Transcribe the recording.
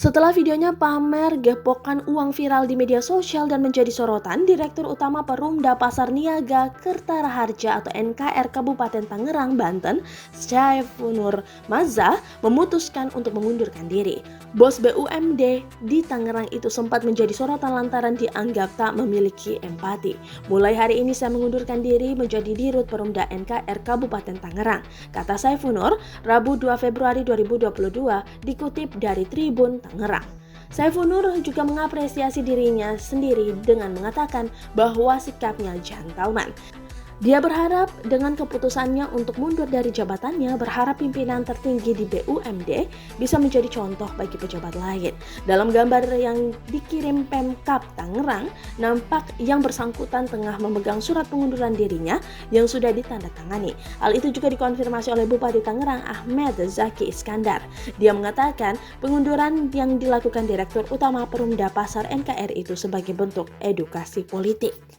Setelah videonya pamer gepokan uang viral di media sosial dan menjadi sorotan, Direktur Utama Perumda Pasar Niaga Kertaraharja atau NKR Kabupaten Tangerang, Banten, Syaifunur Mazza memutuskan untuk mengundurkan diri. Bos BUMD di Tangerang itu sempat menjadi sorotan lantaran dianggap tak memiliki empati. Mulai hari ini saya mengundurkan diri menjadi Dirut Perumda NKR Kabupaten Tangerang, kata Syaifunur Rabu 2 Februari 2022 dikutip dari Tribun Tangerang. Syaifunur juga mengapresiasi dirinya sendiri dengan mengatakan bahwa sikapnya gentleman. Dia berharap dengan keputusannya untuk mundur dari jabatannya, berharap pimpinan tertinggi di BUMD bisa menjadi contoh bagi pejabat lain. Dalam gambar yang dikirim Pemkab Tangerang, nampak yang bersangkutan tengah memegang surat pengunduran dirinya yang sudah ditandatangani. Hal itu juga dikonfirmasi oleh Bupati Tangerang Ahmed Zaki Iskandar. Dia mengatakan pengunduran yang dilakukan Direktur Utama Perumda Pasar NKR itu sebagai bentuk edukasi politik.